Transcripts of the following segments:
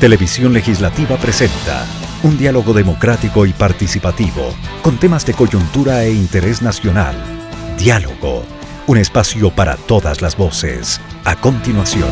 Televisión Legislativa presenta un diálogo democrático y participativo con temas de coyuntura e interés nacional. Diálogo, un espacio para todas las voces. A continuación.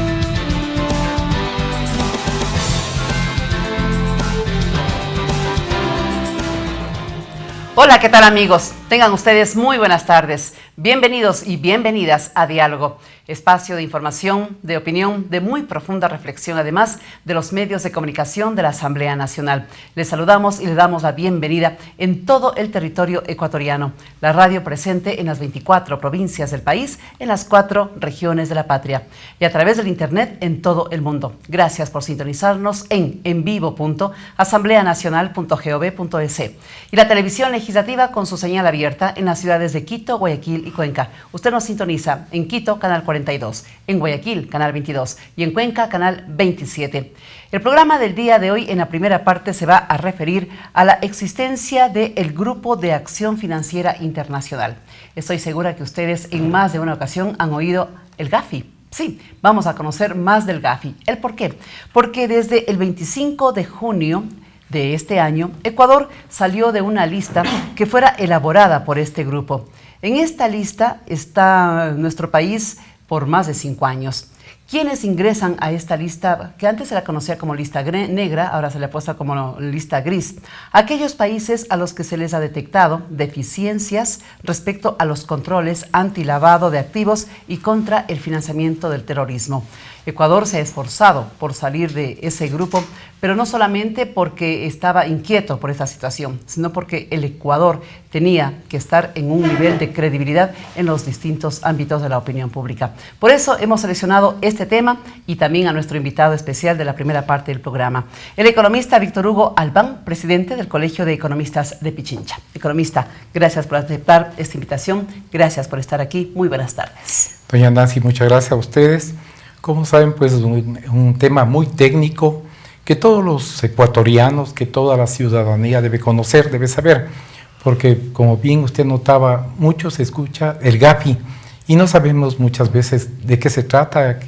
Hola, ¿qué tal amigos? Tengan ustedes muy buenas tardes. Bienvenidos y bienvenidas a Diálogo, espacio de información, de opinión, de muy profunda reflexión, además de los medios de comunicación de la Asamblea Nacional. Les saludamos y les damos la bienvenida en todo el territorio ecuatoriano. La radio presente en las 24 provincias del país, en las 4 regiones de la patria y a través del internet en todo el mundo. Gracias por sintonizarnos en vivo.asambleanacional.gov.es y la televisión legislativa con su señal abierta en las ciudades de Quito, Guayaquil y Cuenca. Usted nos sintoniza en Quito, canal 42, en Guayaquil, canal 22 y en Cuenca, canal 27. El programa del día de hoy en la primera parte se va a referir a la existencia del Grupo de Acción Financiera Internacional. Estoy segura que ustedes en más de una ocasión han oído el GAFI. Sí, vamos a conocer más del GAFI. ¿El por qué? Porque desde el 25 de junio de este año, Ecuador salió de una lista que fuera elaborada por este grupo. En esta lista está nuestro país por más de 5 años. ¿Quiénes ingresan a esta lista, que antes se la conocía como lista negra, ahora se le ha puesto como lista gris? Aquellos países a los que se les ha detectado deficiencias respecto a los controles antilavado de activos y contra el financiamiento del terrorismo. Ecuador se ha esforzado por salir de ese grupo, pero no solamente porque estaba inquieto por esta situación, sino porque el Ecuador tenía que estar en un nivel de credibilidad en los distintos ámbitos de la opinión pública. Por eso hemos seleccionado este tema y también a nuestro invitado especial de la primera parte del programa, el economista Víctor Hugo Albán, presidente del Colegio de Economistas de Pichincha. Economista, gracias por aceptar esta invitación, gracias por estar aquí, muy buenas tardes. Doña Nancy, muchas gracias a ustedes. Como saben, pues es un tema muy técnico que todos los ecuatorianos, que toda la ciudadanía debe conocer, debe saber, porque como bien usted notaba, mucho se escucha el GAFI y no sabemos muchas veces de qué se trata,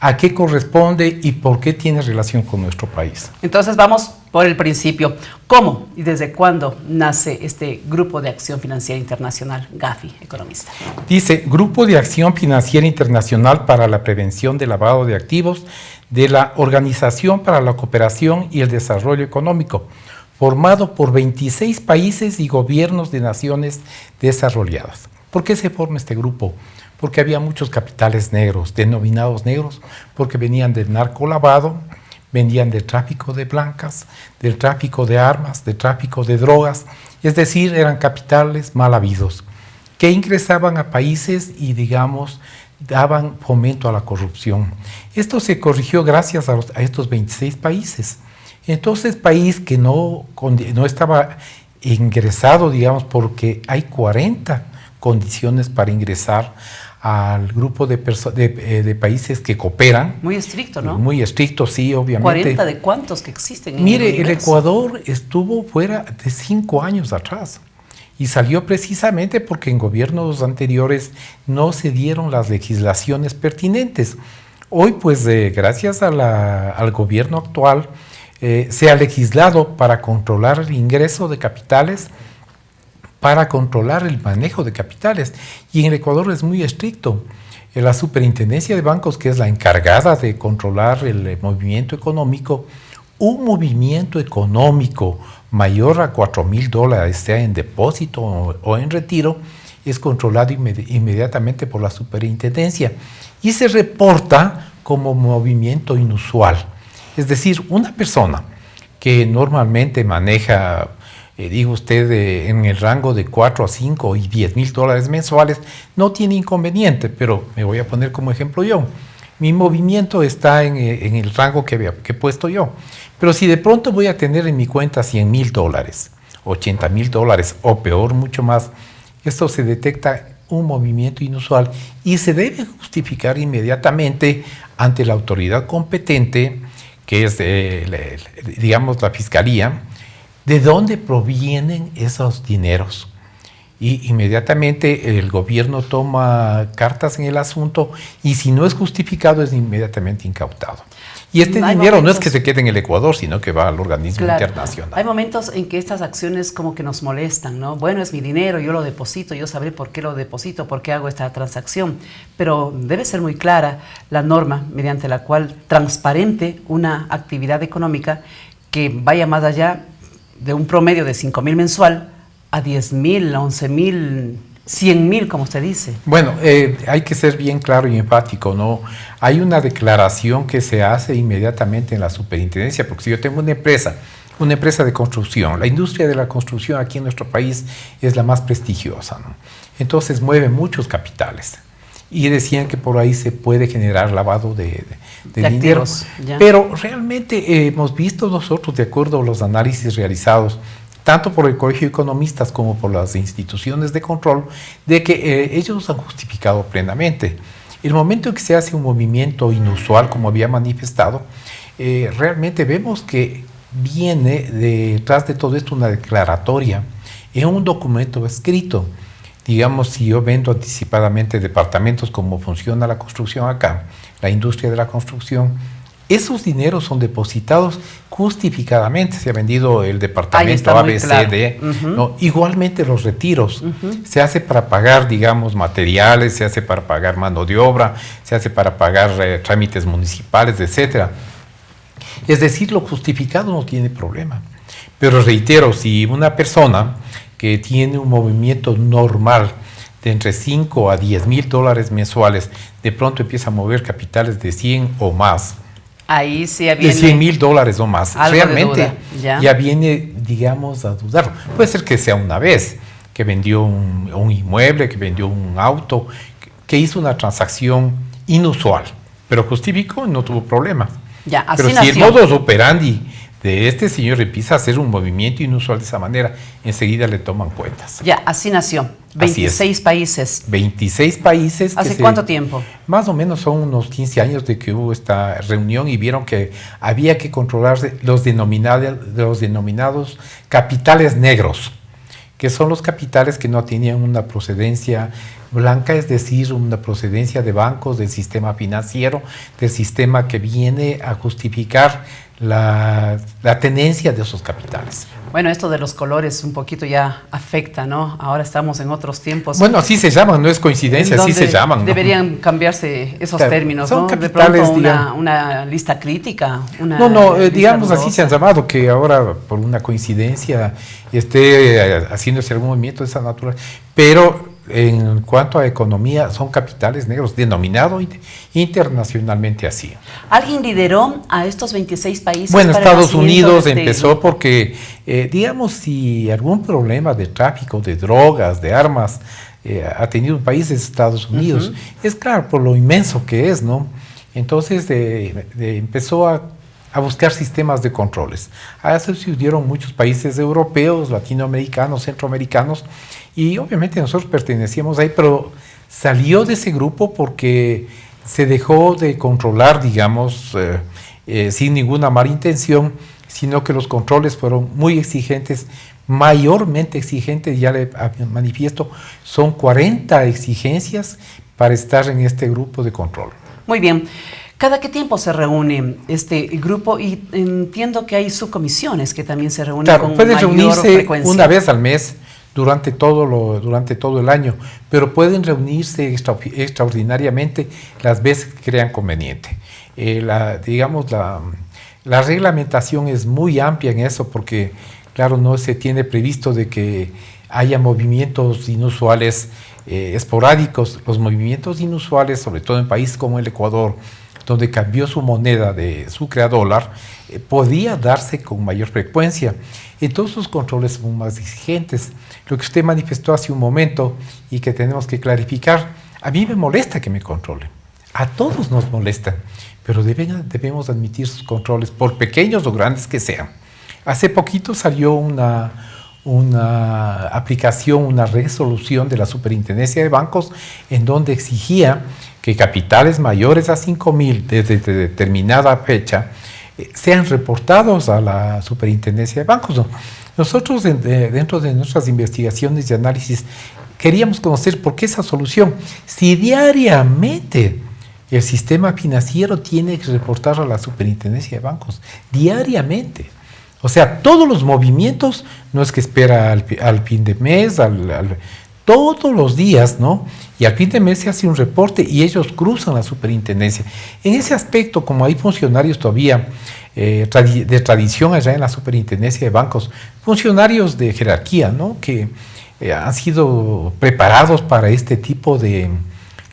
a qué corresponde y por qué tiene relación con nuestro país. Entonces vamos por el principio. ¿Cómo y desde cuándo nace este Grupo de Acción Financiera Internacional, GAFI, economista? Dice, Grupo de Acción Financiera Internacional para la Prevención del Lavado de Activos de la Organización para la Cooperación y el Desarrollo Económico, formado por 26 países y gobiernos de naciones desarrolladas. ¿Por qué se forma este grupo? Porque había muchos capitales negros, denominados negros, porque venían del narcolavado, venían del tráfico de blancas, del tráfico de armas, del tráfico de drogas, es decir, eran capitales mal habidos, que ingresaban a países y, digamos, daban fomento a la corrupción. Esto se corrigió gracias a estos 26 países. Entonces, país que no estaba ingresado, digamos, porque hay 40 condiciones para ingresar al grupo de países que cooperan. Muy estricto, ¿no? Muy estricto, sí, obviamente. ¿40 de cuántos que existen en Mire, el Ecuador estuvo fuera de 5 años atrás y salió precisamente porque en gobiernos anteriores no se dieron las legislaciones pertinentes. Hoy, pues, gracias al gobierno actual, se ha legislado para controlar el ingreso de capitales, para controlar el manejo de capitales. Y en el Ecuador es muy estricto. La Superintendencia de Bancos, que es la encargada de controlar el movimiento económico, un movimiento económico mayor a $4,000, sea en depósito o en retiro, es controlado inmediatamente por la Superintendencia y se reporta como movimiento inusual. Es decir, una persona que normalmente maneja, digo usted, en el rango de 4 a 5 y $10,000 mensuales, no tiene inconveniente, pero me voy a poner como ejemplo yo. Mi movimiento está en el rango que he puesto yo, pero si de pronto voy a tener en mi cuenta $100,000, $80,000 o peor, mucho más, esto se detecta un movimiento inusual y se debe justificar inmediatamente ante la autoridad competente, que es, digamos, la Fiscalía, de dónde provienen esos dineros. Y inmediatamente el gobierno toma cartas en el asunto y si no es justificado es inmediatamente incautado. Y este dinero no es que se quede en el Ecuador, sino que va al organismo internacional. Hay momentos en que estas acciones como que nos molestan, ¿no? Bueno, es mi dinero, yo lo deposito, yo sabré por qué lo deposito, por qué hago esta transacción. Pero debe ser muy clara la norma mediante la cual transparente una actividad económica que vaya más allá de un promedio de 5.000 mensual a 10.000, 11.000, 100.000, como usted dice. Bueno, hay que ser bien claro y enfático, ¿no? Hay una declaración que se hace inmediatamente en la superintendencia, porque si yo tengo una empresa de construcción, la industria de la construcción aquí en nuestro país es la más prestigiosa, ¿no? Entonces mueve muchos capitales. Y decían que por ahí se puede generar lavado de dinero. Pero realmente hemos visto nosotros, de acuerdo a los análisis realizados, tanto por el Colegio de Economistas como por las instituciones de control, de que ellos han justificado plenamente. El momento en que se hace un movimiento inusual, como había manifestado, realmente vemos que viene detrás de todo esto una declaratoria en un documento escrito. Digamos, si yo vendo anticipadamente departamentos, como funciona la construcción acá, la industria de la construcción, esos dineros son depositados justificadamente. Se ha vendido el departamento A, B, C, D. ¿No? Igualmente los retiros. Se hace para pagar, digamos, materiales, se hace para pagar mano de obra, se hace para pagar trámites municipales, etc. Es decir, lo justificado no tiene problema. Pero reitero, si una persona que tiene un movimiento normal de entre 5 a 10.000 dólares mensuales, de pronto empieza a mover capitales de 100 o más, ahí sí viene de 100.000 dólares o más, realmente ya viene, digamos, a dudar. Puede ser que sea una vez, que vendió un inmueble, que vendió un auto, que hizo una transacción inusual, pero justificó y no tuvo problema. Pero si el modus operandi de este señor empieza a hacer un movimiento inusual de esa manera, enseguida le toman cuentas. Ya, así nació. 26 países. 26 países. ¿Hace cuánto tiempo? Más o menos son unos 15 años de que hubo esta reunión y vieron que había que controlar los denominados capitales negros, que son los capitales que no tenían una procedencia blanca, es decir, una procedencia de bancos, del sistema financiero, del sistema que viene a justificar la tenencia de esos capitales. Bueno, esto de los colores un poquito ya afecta, ¿no? Ahora estamos en otros tiempos. Bueno, así se llaman, no es coincidencia, así se llaman, ¿no? Deberían cambiarse esos términos, son ¿no? Capitales, de pronto una lista crítica. Digamos así se han llamado, que ahora por una coincidencia esté haciéndose algún movimiento de esa naturaleza. Pero en cuanto a economía, son capitales negros, denominado internacionalmente así. ¿Alguien lideró a estos 26 países? Bueno, Estados Unidos empezó porque, digamos, si algún problema de tráfico de drogas, de armas, ha tenido un país, es Estados Unidos. Es claro, por lo inmenso que es, ¿no? Entonces empezó a buscar sistemas de controles. A eso se unieron muchos países europeos, latinoamericanos, centroamericanos, y obviamente nosotros pertenecíamos ahí, pero salió de ese grupo porque se dejó de controlar, digamos, sin ninguna mala intención, sino que los controles fueron muy exigentes, mayormente exigentes, ya le manifiesto, son 40 exigencias para estar en este grupo de control. Muy bien. ¿Cada qué tiempo se reúne este grupo? Y entiendo que hay subcomisiones que también se reúnen con pueden mayor reunirse frecuencia. Una vez al mes durante todo el año, pero pueden reunirse extraordinariamente las veces que crean conveniente. La reglamentación es muy amplia en eso porque, claro, no se tiene previsto de que haya movimientos inusuales esporádicos. Los movimientos inusuales, sobre todo en países como el Ecuador, donde cambió su moneda de sucre a dólar, podía darse con mayor frecuencia. Entonces los controles son más exigentes. Lo que usted manifestó hace un momento y que tenemos que clarificar, a mí me molesta que me controlen. A todos nos molesta, pero debemos admitir sus controles, por pequeños o grandes que sean. Hace poquito salió una aplicación, una resolución de la Superintendencia de Bancos en donde exigía que capitales mayores a 5.000 desde determinada fecha sean reportados a la Superintendencia de Bancos, ¿no? Nosotros dentro de nuestras investigaciones y análisis queríamos conocer por qué esa solución, si diariamente el sistema financiero tiene que reportar a la Superintendencia de Bancos, diariamente. O sea, todos los movimientos, no es que espera al fin de mes, todos los días, ¿no? Y al fin de mes se hace un reporte y ellos cruzan la superintendencia. En ese aspecto, como hay funcionarios todavía de tradición allá en la superintendencia de bancos, funcionarios de jerarquía, ¿no? Que han sido preparados para este tipo de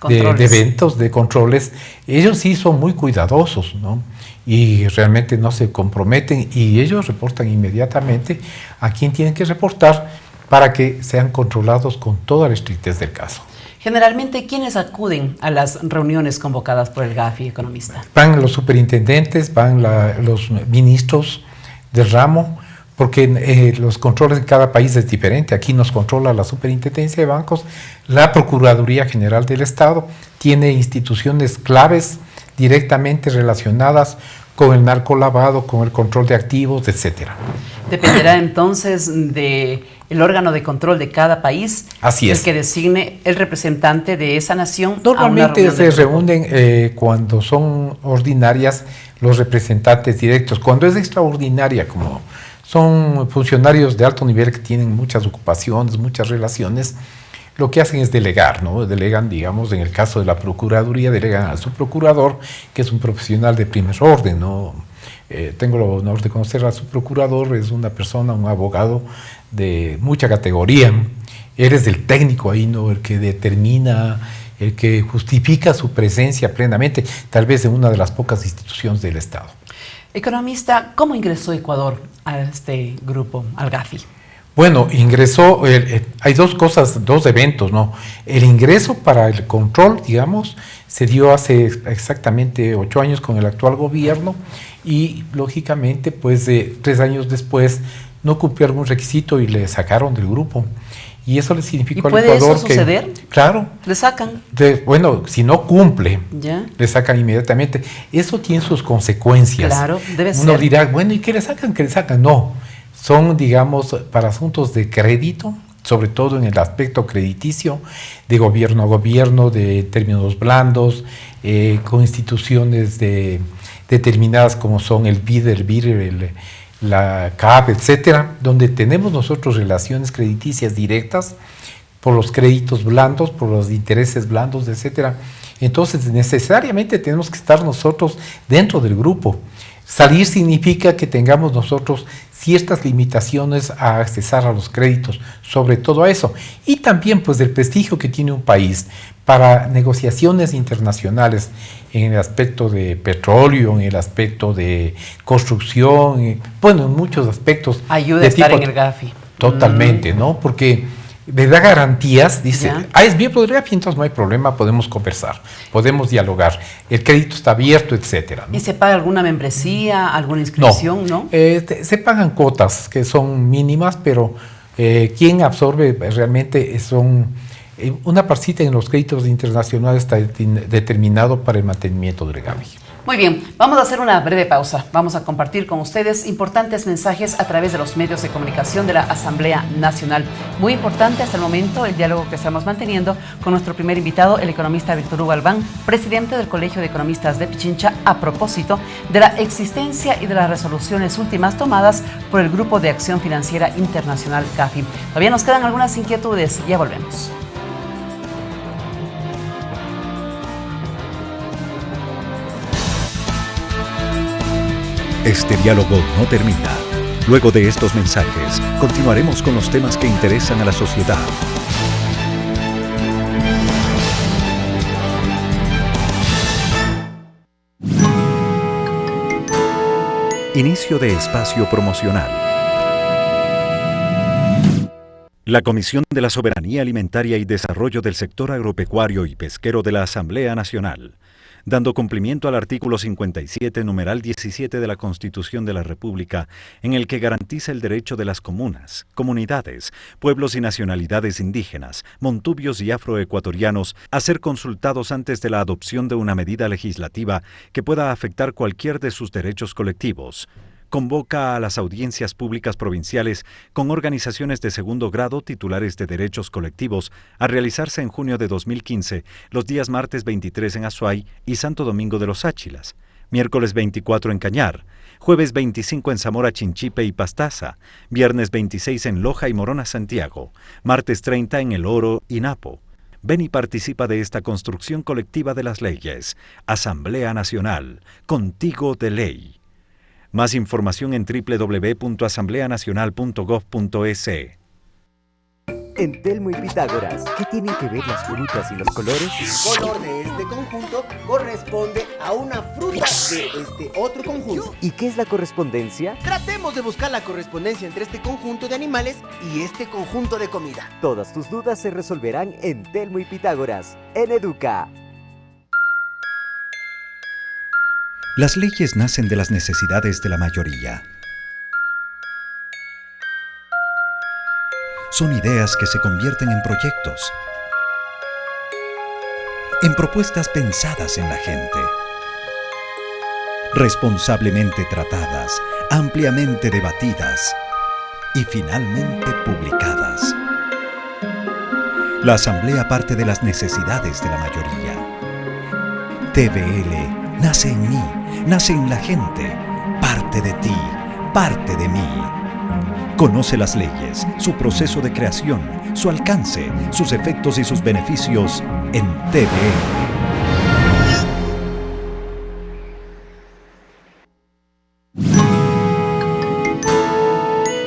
eventos, de controles, ellos sí son muy cuidadosos, ¿no? Y realmente no se comprometen y ellos reportan inmediatamente a quien tienen que reportar para que sean controlados con toda la estrictez del caso. Generalmente, ¿quiénes acuden a las reuniones convocadas por el GAFI, economista? Van los superintendentes, van los ministros del ramo, porque los controles en cada país es diferente. Aquí nos controla la Superintendencia de Bancos, la Procuraduría General del Estado, tiene instituciones claves directamente relacionadas con el narcolavado, con el control de activos, etcétera. Dependerá entonces del órgano de control de cada país. Así es. El que designe el representante de esa nación. Normalmente se reúnen cuando son ordinarias los representantes directos. Cuando es extraordinaria, como son funcionarios de alto nivel que tienen muchas ocupaciones, muchas relaciones, lo que hacen es delegar, ¿no? Delegan, digamos, en el caso de la Procuraduría, delegan a su procurador, que es un profesional de primer orden, ¿no? Tengo el honor de conocer a su procurador, es una persona, un abogado de mucha categoría. Eres el técnico ahí, ¿no? El que determina, el que justifica su presencia plenamente, tal vez en una de las pocas instituciones del Estado. Economista, ¿cómo ingresó Ecuador a este grupo, al GAFI? Bueno, ingresó, hay dos eventos, ¿no? El ingreso para el control, digamos, se dio hace exactamente 8 años con el actual gobierno y, lógicamente, pues 3 años después no cumplió algún requisito y le sacaron del grupo. Y eso le significó al Ecuador eso suceder? Claro. ¿Le sacan? Bueno, si no cumple, ¿ya? Le sacan inmediatamente. Eso tiene sus consecuencias. Claro, debe ser. Uno dirá, bueno, ¿y qué le sacan? ¿Qué le sacan? No. Son, digamos, para asuntos de crédito, sobre todo en el aspecto crediticio, de gobierno a gobierno, de términos blandos, con instituciones determinadas como son el BID, el BIR, la CAP, etcétera, donde tenemos nosotros relaciones crediticias directas por los créditos blandos, por los intereses blandos, etcétera. Entonces, necesariamente tenemos que estar nosotros dentro del grupo. Salir significa que tengamos nosotros ciertas limitaciones a accesar a los créditos, sobre todo a eso. Y también, pues, del prestigio que tiene un país para negociaciones internacionales en el aspecto de petróleo, en el aspecto de construcción, bueno, en muchos aspectos. Ayuda a estar en el GAFI. Totalmente, ¿no? Porque le da garantías, dice, es miembro del GAFI, entonces no hay problema, podemos conversar, podemos dialogar, el crédito está abierto, etcétera, ¿no? ¿Y se paga alguna membresía, alguna inscripción, no? Se pagan cuotas que son mínimas, pero quien absorbe realmente son una partita en los créditos internacionales está determinado para el mantenimiento del GAFI. Muy bien, vamos a hacer una breve pausa. Vamos a compartir con ustedes importantes mensajes a través de los medios de comunicación de la Asamblea Nacional. Muy importante hasta el momento el diálogo que estamos manteniendo con nuestro primer invitado, el economista Víctor Hugo Albán, presidente del Colegio de Economistas de Pichincha, a propósito de la existencia y de las resoluciones últimas tomadas por el Grupo de Acción Financiera Internacional GAFI. Todavía nos quedan algunas inquietudes, ya volvemos. Este diálogo no termina. Luego de estos mensajes, continuaremos con los temas que interesan a la sociedad. Inicio de espacio promocional. La Comisión de la Soberanía Alimentaria y Desarrollo del Sector Agropecuario y Pesquero de la Asamblea Nacional, dando cumplimiento al artículo 57, numeral 17 de la Constitución de la República, en el que garantiza el derecho de las comunas, comunidades, pueblos y nacionalidades indígenas, montubios y afroecuatorianos a ser consultados antes de la adopción de una medida legislativa que pueda afectar cualquier de sus derechos colectivos, convoca a las audiencias públicas provinciales con organizaciones de segundo grado titulares de derechos colectivos a realizarse en junio de 2015, los días martes 23 en Azuay y Santo Domingo de los Áchilas, miércoles 24 en Cañar, jueves 25 en Zamora Chinchipe y Pastaza, viernes 26 en Loja y Morona Santiago, martes 30 en El Oro y Napo. Ven y participa de esta construcción colectiva de las leyes. Asamblea Nacional, contigo de ley. Más información en www.asambleanacional.gov.es. En Telmo y Pitágoras, ¿qué tienen que ver las frutas y los colores? El color de este conjunto corresponde a una fruta de este otro conjunto. ¿Y qué es la correspondencia? Tratemos de buscar la correspondencia entre este conjunto de animales y este conjunto de comida. Todas tus dudas se resolverán en Telmo y Pitágoras, en Educa. Las leyes nacen de las necesidades de la mayoría. Son ideas que se convierten en proyectos, en propuestas pensadas en la gente, responsablemente tratadas, ampliamente debatidas y finalmente publicadas. La Asamblea parte de las necesidades de la mayoría. TVL nace en mí, nace en la gente, parte de ti, parte de mí. Conoce las leyes, su proceso de creación, su alcance, sus efectos y sus beneficios en TVL.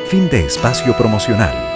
Fin de espacio promocional.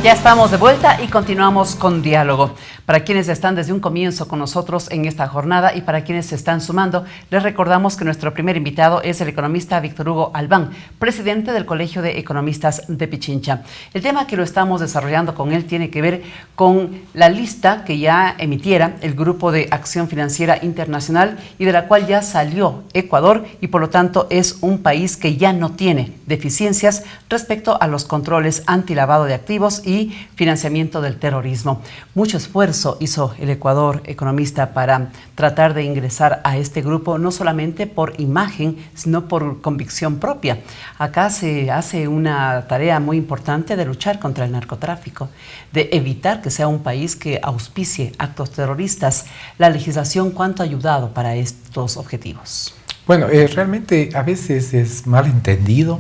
Ya estamos de vuelta y continuamos con Diálogo. Para quienes están desde un comienzo con nosotros en esta jornada y para quienes se están sumando, les recordamos que nuestro primer invitado es el economista Víctor Hugo Albán, presidente del Colegio de Economistas de Pichincha. El tema que lo estamos desarrollando con él tiene que ver con la lista que ya emitiera el Grupo de Acción Financiera Internacional y de la cual ya salió Ecuador y por lo tanto es un país que ya no tiene deficiencias respecto a los controles antilavado de activos y financiamiento del terrorismo. Mucho esfuerzo hizo el Ecuador, economista, para tratar de ingresar a este grupo, no solamente por imagen, sino por convicción propia. Acá se hace una tarea muy importante de luchar contra el narcotráfico, de evitar que sea un país que auspicie actos terroristas. La legislación, ¿cuánto ha ayudado para estos objetivos? Bueno, realmente a veces es mal entendido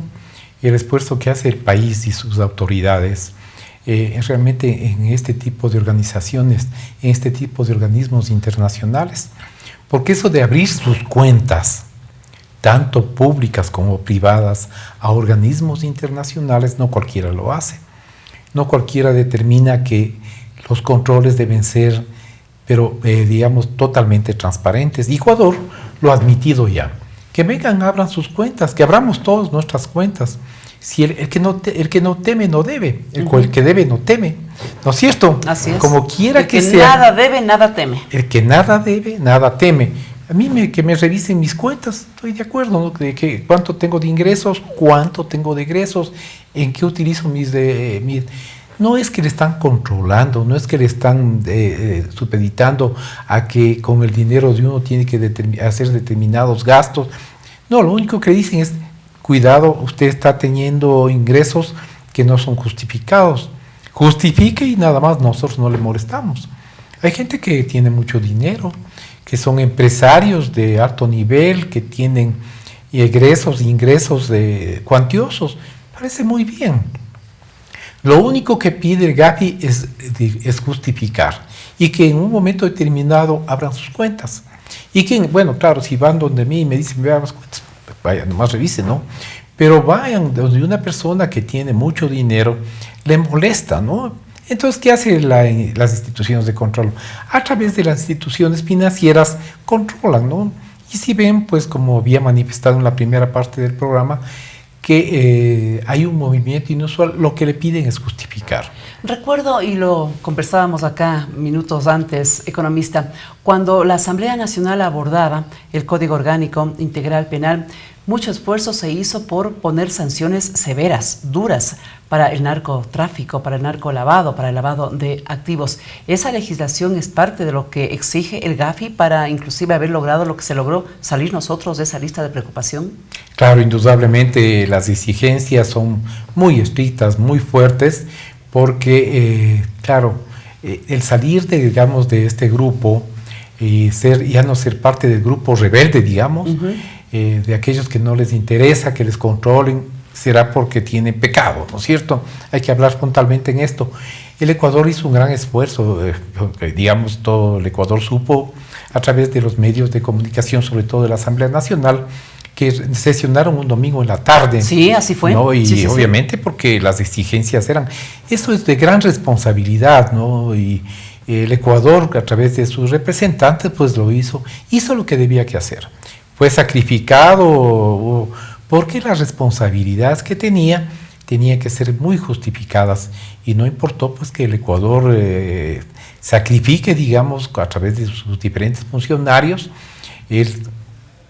el esfuerzo que hace el país y sus autoridades realmente en este tipo de organizaciones, en este tipo de organismos internacionales, porque eso de abrir sus cuentas, tanto públicas como privadas, a organismos internacionales, no cualquiera lo hace. No cualquiera determina que los controles deben ser, pero digamos, totalmente transparentes. Y Ecuador lo ha admitido ya. Que vengan, abran sus cuentas, que abramos todas nuestras cuentas. Si el que no teme no debe, el que debe no teme, ¿no es cierto? Así es. Como quiera que sea. El que nada debe, nada teme. El que nada debe, nada teme. A mí que me revisen mis cuentas, estoy de acuerdo, ¿no? De que cuánto tengo de ingresos, cuánto tengo de egresos, en qué utilizo mis. No es que le están controlando, no es que le están supeditando a que con el dinero de uno tiene que hacer determinados gastos. No, lo único que dicen es: cuidado, usted está teniendo ingresos que no son justificados. Justifique y nada más, nosotros no le molestamos. Hay gente que tiene mucho dinero, que son empresarios de alto nivel, que tienen ingresos cuantiosos. Parece muy bien. Lo único que pide el GAFI es justificar y que en un momento determinado abran sus cuentas. Y que, bueno, claro, si van donde mí y me dicen, vean las cuentas, vaya, nomás revisen, ¿no? Pero vayan donde una persona que tiene mucho dinero, le molesta, ¿no? Entonces, ¿qué hacen las instituciones de control? A través de las instituciones financieras controlan, ¿no? Y si ven, pues como había manifestado en la primera parte del programa, que hay un movimiento inusual, lo que le piden es justificar. Recuerdo, y lo conversábamos acá minutos antes, economista, cuando la Asamblea Nacional abordaba el Código Orgánico Integral Penal, mucho esfuerzo se hizo por poner sanciones severas, duras, para el narcotráfico, para el narcolavado, para el lavado de activos. ¿Esa legislación es parte de lo que exige el GAFI para inclusive haber logrado lo que se logró, salir nosotros de esa lista de preocupación? Claro, indudablemente las exigencias son muy estrictas, muy fuertes, porque, el salir digamos, de este grupo y ya no ser parte del grupo rebelde, digamos, de aquellos que no les interesa que les controlen, será porque tienen pecado, ¿no es cierto? Hay que hablar frontalmente en esto. El Ecuador hizo un gran esfuerzo, digamos, todo el Ecuador supo a través de los medios de comunicación, sobre todo de la Asamblea Nacional, que sesionaron un domingo en la tarde. Sí, así fue. ¿No? Y sí, obviamente porque las exigencias eran... Eso es de gran responsabilidad, ¿no? Y el Ecuador, a través de sus representantes, pues lo hizo lo que debía que hacer. Fue sacrificado porque las responsabilidades que tenía que ser muy justificadas y no importó pues que el Ecuador sacrifique, digamos, a través de sus diferentes funcionarios, el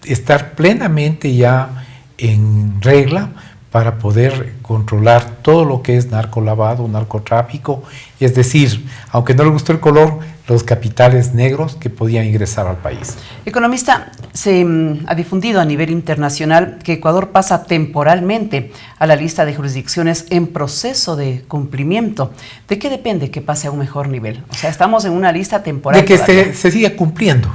estar plenamente ya en regla para poder controlar todo lo que es narcolavado, narcotráfico, es decir, aunque no le gustó el color, los capitales negros que podían ingresar al país. Economista, se ha difundido a nivel internacional que Ecuador pasa temporalmente a la lista de jurisdicciones en proceso de cumplimiento. ¿De qué depende que pase a un mejor nivel? O sea, estamos en una lista temporal. De que se siga cumpliendo.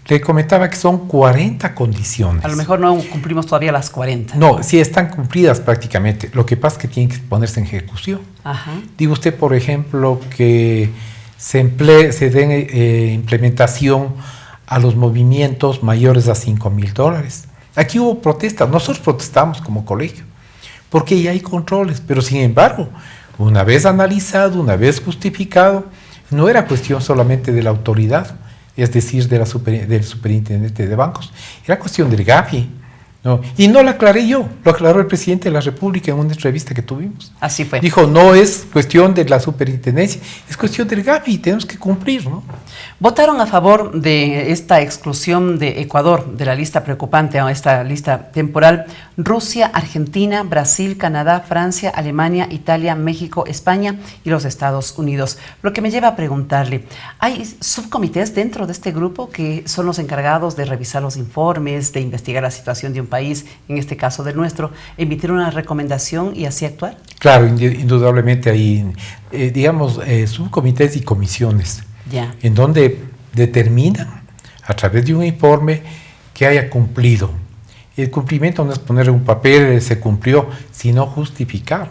Le comentaba que son 40 condiciones. A lo mejor no cumplimos todavía las 40. No, sí están cumplidas prácticamente. Lo que pasa es que tienen que ponerse en ejecución. Ajá. Digo usted, por ejemplo, que se den implementación a los movimientos mayores a $5,000. Aquí hubo protestas. Nosotros protestamos como colegio, porque ya hay controles. Pero sin embargo, una vez analizado, una vez justificado, no era cuestión solamente de la autoridad, es decir, del superintendente de bancos, era cuestión del GAFI, ¿no? Y no lo aclaré yo, lo aclaró el presidente de la República en una entrevista que tuvimos. Así fue. Dijo, no es cuestión de la superintendencia, es cuestión del GAFI, tenemos que cumplir, ¿no? ¿Votaron a favor de esta exclusión de Ecuador de la lista preocupante, o esta lista temporal, Rusia, Argentina, Brasil, Canadá, Francia, Alemania, Italia, México, España y los Estados Unidos? Lo que me lleva a preguntarle, ¿hay subcomités dentro de este grupo que son los encargados de revisar los informes, de investigar la situación de un país, en este caso del nuestro, emitir una recomendación y así actuar? Claro, indudablemente hay, subcomités y comisiones, ya, en donde determinan a través de un informe que haya cumplido. El cumplimiento no es poner en un papel se cumplió, sino justificar.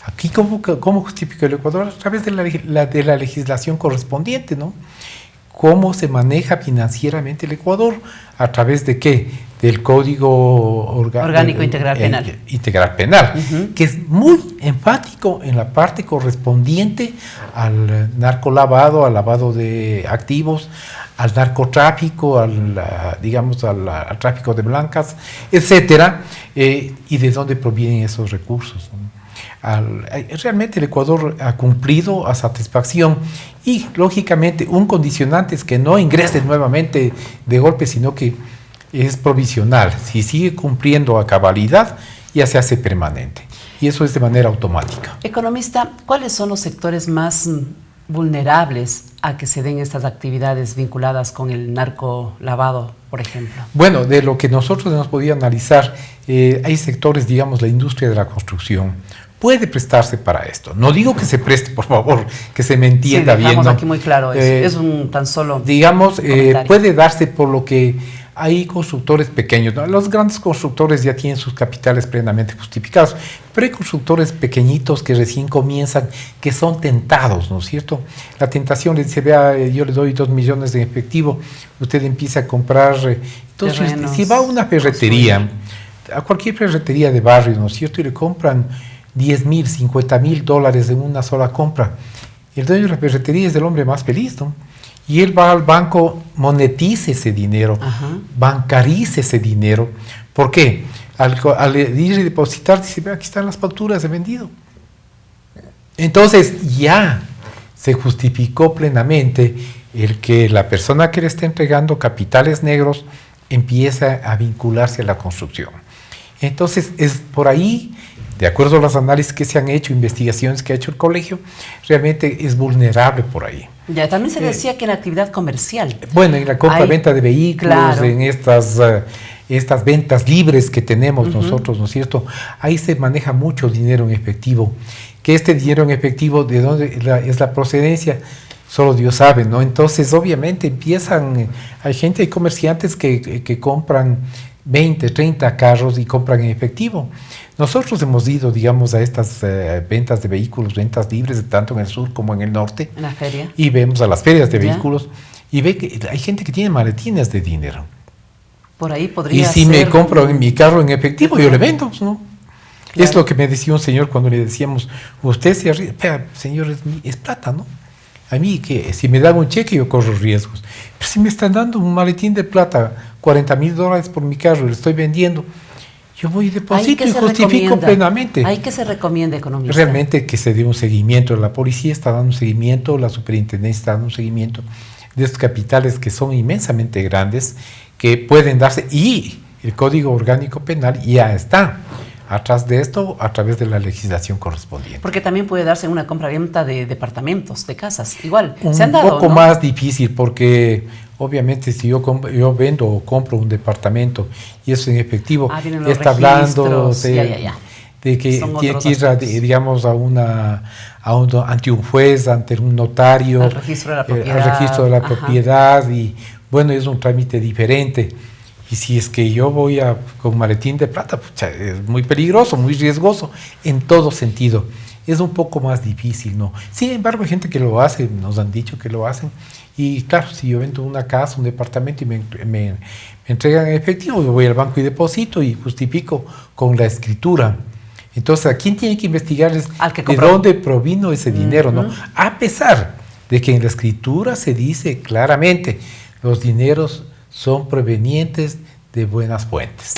Aquí, ¿cómo justifica el Ecuador? A través de la legislación correspondiente, ¿no? ¿Cómo se maneja financieramente el Ecuador? ¿A través de qué? Del Código Orgánico Integral Penal. Integral Penal, que es muy enfático en la parte correspondiente al narcolavado, al lavado de activos, al narcotráfico, al tráfico de blancas, etcétera, y de dónde provienen esos recursos, ¿no? Realmente el Ecuador ha cumplido a satisfacción y, lógicamente, un condicionante es que no ingrese nuevamente de golpe, sino que es provisional. Si sigue cumpliendo a cabalidad, ya se hace permanente. Y eso es de manera automática. Economista, ¿cuáles son los sectores más vulnerables a que se den estas actividades vinculadas con el narcolavado, por ejemplo? Bueno, de lo que nosotros hemos podido analizar, hay sectores, digamos, la industria de la construcción puede prestarse para esto. No digo que se preste, por favor, que se me entienda bien. Sí, dejamos aquí muy claro eso. Es un tan solo digamos, puede darse por lo que hay constructores pequeños, ¿no? Los grandes constructores ya tienen sus capitales plenamente justificados, pero hay constructores pequeñitos que recién comienzan, que son tentados, ¿no es cierto? La tentación le dice, vea, yo le doy 2 millones de efectivo, usted empieza a comprar. Entonces, terrenos, si va a una ferretería, a cualquier ferretería de barrio, ¿no es cierto? Y le compran $10,000, $50,000 en una sola compra. El dueño de la ferretería es el hombre más feliz, ¿no? Y él va al banco, monetiza ese dinero, bancariza ese dinero. ¿Por qué? Al ir y depositar, dice, aquí están las facturas de vendido. Entonces ya se justificó plenamente el que la persona que le está entregando capitales negros empieza a vincularse a la construcción. Entonces es por ahí, de acuerdo a los análisis que se han hecho, investigaciones que ha hecho el colegio, realmente es vulnerable por ahí. Ya, también se decía que en la actividad comercial. Bueno, en la compra-venta de vehículos, claro, en estas ventas libres que tenemos nosotros, ¿no es cierto? Ahí se maneja mucho dinero en efectivo. Que este dinero en efectivo, ¿de dónde es la procedencia? Solo Dios sabe, ¿no? Entonces, obviamente, hay gente, hay comerciantes que compran 20, 30 carros y compran en efectivo. Nosotros hemos ido, digamos, a estas ventas de vehículos, ventas libres, tanto en el sur como en el norte. En la feria. Y vemos a las ferias de vehículos y ve que hay gente que tiene maletines de dinero. Por ahí podría ser. Y si me compro mi carro en efectivo, yo le vendo, ¿no? Claro. Es lo que me decía un señor cuando le decíamos, usted se arriesga, señor, es plata, ¿no? A mí, que si me dan un cheque, yo corro riesgos. Pero si me están dando un maletín de plata, $40,000 por mi carro, le estoy vendiendo, yo voy y deposito y justifico plenamente. ¿Hay que se recomienda, economista? Realmente que se dé un seguimiento. La policía está dando un seguimiento, la superintendencia está dando un seguimiento de estos capitales que son inmensamente grandes, que pueden darse, y el Código Orgánico Penal ya está atrás de esto a través de la legislación correspondiente. Porque también puede darse una compra-venta de departamentos, de casas, igual. Se han dado, un poco, ¿no?, más difícil, porque obviamente si yo vendo o compro un departamento y eso en efectivo, está hablando de que tiene que ir, digamos, ante un juez, ante un notario, al registro de la propiedad, y bueno, es un trámite diferente. Y si es que yo voy con maletín de plata, pucha, es muy peligroso, muy riesgoso, en todo sentido. Es un poco más difícil, ¿no? Sin embargo, hay gente que lo hace, nos han dicho que lo hacen. Y claro, si yo vendo una casa, un departamento y me entregan en efectivo, yo voy al banco y deposito y justifico con la escritura. Entonces, ¿a quién tiene que investigar es de dónde provino ese dinero, ¿no? A pesar de que en la escritura se dice claramente, los dineros son provenientes de buenas fuentes.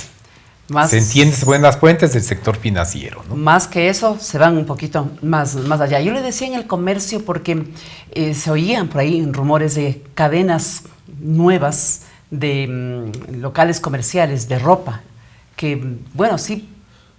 Se entiende buenas fuentes del sector financiero, ¿no? Más que eso, se van un poquito más allá. Yo le decía en el comercio porque se oían por ahí rumores de cadenas nuevas de locales comerciales de ropa que, bueno, sí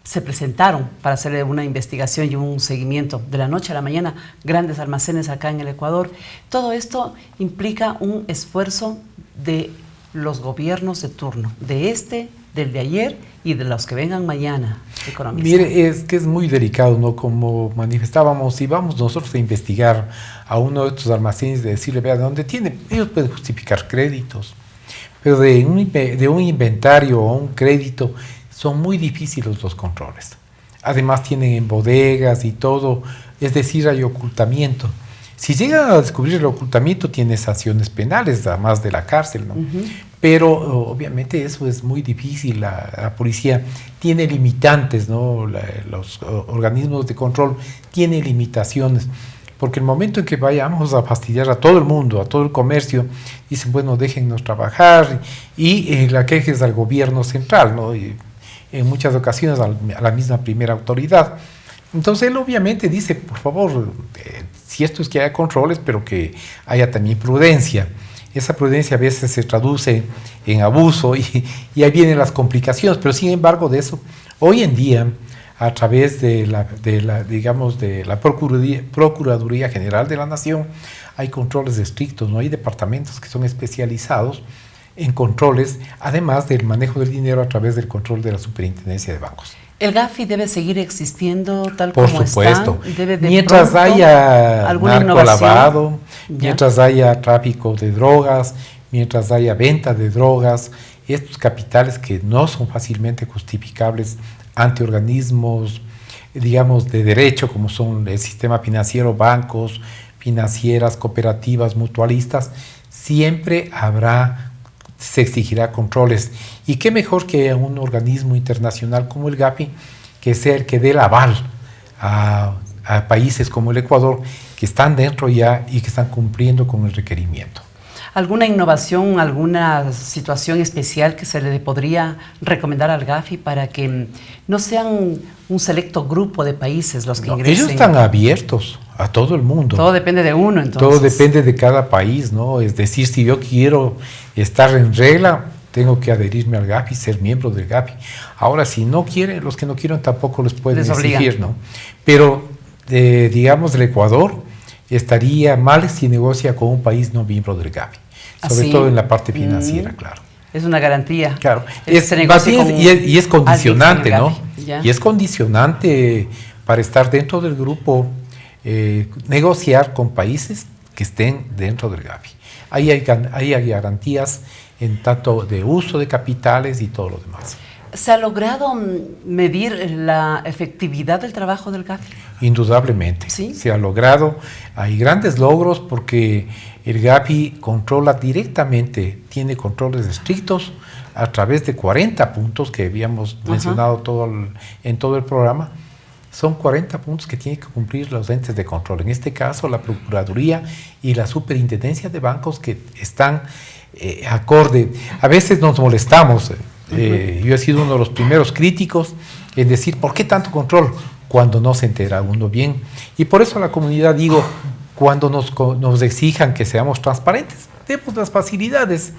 se presentaron para hacer una investigación y un seguimiento de la noche a la mañana, grandes almacenes acá en el Ecuador. Todo esto implica un esfuerzo de los gobiernos de turno, del de ayer y de los que vengan mañana, economista. Mire, es que es muy delicado, ¿no? Como manifestábamos, si vamos nosotros a investigar a uno de estos almacenes, de decirle, vea, ¿de dónde tiene? Ellos pueden justificar créditos, pero de un inventario o un crédito son muy difíciles los controles. Además tienen en bodegas y todo, es decir, hay ocultamiento. Si llegan a descubrir el ocultamiento, tiene sanciones penales, además de la cárcel, ¿no? Pero obviamente eso es muy difícil. La policía tiene limitantes, ¿no? Los organismos de control tienen limitaciones. Porque el momento en que vayamos a fastidiar a todo el mundo, a todo el comercio, dicen, bueno, déjennos trabajar, y la queja es al gobierno central, ¿no? Y en muchas ocasiones a la misma primera autoridad. Entonces él obviamente dice, por favor, si esto es que haya controles, pero que haya también prudencia. Esa prudencia a veces se traduce en abuso y ahí vienen las complicaciones, pero sin embargo de eso, hoy en día, a través de la Procuraduría General de la Nación, hay controles estrictos, ¿no? Hay departamentos que son especializados en controles, además del manejo del dinero a través del control de la Superintendencia de Bancos. ¿El GAFI debe seguir existiendo tal como está? Por supuesto. Mientras haya narcolavado, mientras haya tráfico de drogas, mientras haya venta de drogas, estos capitales que no son fácilmente justificables ante organismos, digamos, de derecho, como son el sistema financiero, bancos, financieras, cooperativas, mutualistas, siempre se exigirá controles. Y qué mejor que un organismo internacional como el GAFI, que sea el que dé el aval a países como el Ecuador, que están dentro ya y que están cumpliendo con el requerimiento. ¿Alguna innovación, alguna situación especial que se le podría recomendar al Gafi para que no sean un selecto grupo de países los que ingresen? Ellos están abiertos a todo el mundo. Todo depende de uno, entonces. Todo depende de cada país, ¿no? Es decir, si yo quiero estar en regla, tengo que adherirme al Gafi, ser miembro del Gafi. Ahora, si no quieren, los que no quieren tampoco les pueden exigir, ¿no? Pero, digamos, el Ecuador estaría mal si negocia con un país no miembro del Gafi. Sobre todo en la parte financiera, claro. Es una garantía. Claro. Y es condicionante, ¿no? Y es condicionante para estar dentro del grupo, negociar con países que estén dentro del Gafi. Ahí hay garantías en tanto de uso de capitales y todo lo demás. ¿Se ha logrado medir la efectividad del trabajo del Gafi? Indudablemente. ¿Sí? Se ha logrado. Hay grandes logros porque el Gafi controla directamente, tiene controles estrictos a través de 40 puntos que habíamos mencionado en todo el programa. Son 40 puntos que tienen que cumplir los entes de control. En este caso, la Procuraduría y la Superintendencia de Bancos que están acorde. A veces nos molestamos. Yo he sido uno de los primeros críticos en decir, ¿por qué tanto control? Cuando no se entera uno bien. Y por eso a la comunidad digo, cuando nos exijan que seamos transparentes, demos las facilidades,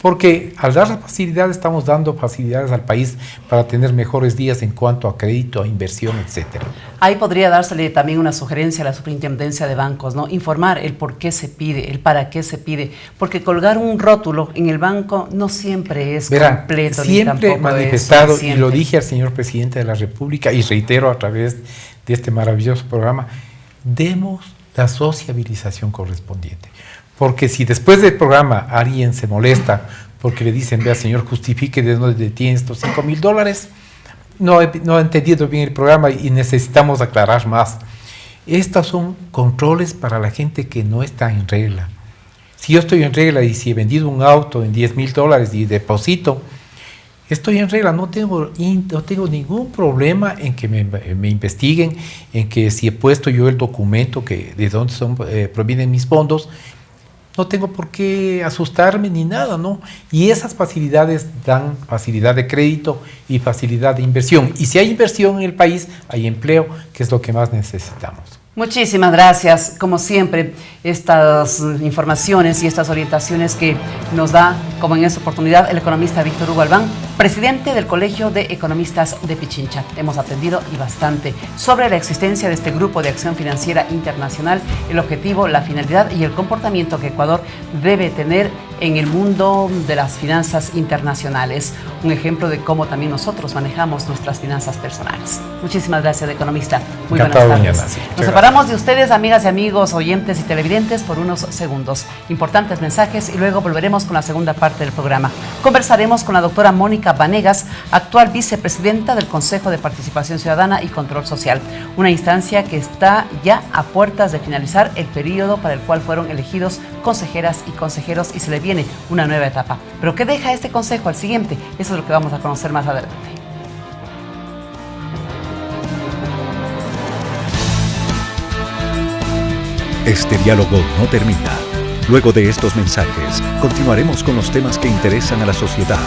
porque al dar las facilidades estamos dando facilidades al país para tener mejores días en cuanto a crédito, a inversión, etcétera. Ahí podría dársele también una sugerencia a la Superintendencia de Bancos, ¿no? Informar el por qué se pide, el para qué se pide, porque colgar un rótulo en el banco no siempre es completo. Siempre ni manifestado, y lo dije al señor presidente de la República, y reitero a través de este maravilloso programa, demos la sociabilización correspondiente. Porque si después del programa alguien se molesta porque le dicen, vea señor, justifique de dónde tiene estos $5,000, no ha entendido bien el programa y necesitamos aclarar más. Estos son controles para la gente que no está en regla. Si yo estoy en regla y si he vendido un auto en $10,000 y deposito, estoy en regla, no tengo ningún problema en que me investiguen, en que si he puesto yo el documento de dónde provienen mis fondos, no tengo por qué asustarme ni nada, ¿no? Y esas facilidades dan facilidad de crédito y facilidad de inversión. Y si hay inversión en el país, hay empleo, que es lo que más necesitamos. Muchísimas gracias, como siempre, estas informaciones y estas orientaciones que nos da, como en esta oportunidad, el economista Víctor Hugo Albán, presidente del Colegio de Economistas de Pichincha. Hemos aprendido y bastante sobre la existencia de este Grupo de Acción Financiera Internacional, el objetivo, la finalidad y el comportamiento que Ecuador debe tener en el mundo de las finanzas internacionales. Un ejemplo de cómo también nosotros manejamos nuestras finanzas personales. Muchísimas gracias, economista. Muy buenas tardes. Nos separamos de ustedes, amigas y amigos, oyentes y televidentes, por unos segundos. Importantes mensajes y luego volveremos con la segunda parte del programa. Conversaremos con la doctora Mónica Vanegas, actual vicepresidenta del Consejo de Participación Ciudadana y Control Social, una instancia que está ya a puertas de finalizar el periodo para el cual fueron elegidos consejeras y consejeros y se le viene una nueva etapa. ¿Pero qué deja este consejo al siguiente? Eso es lo que vamos a conocer más adelante. Este diálogo no termina. Luego de estos mensajes, continuaremos con los temas que interesan a la sociedad.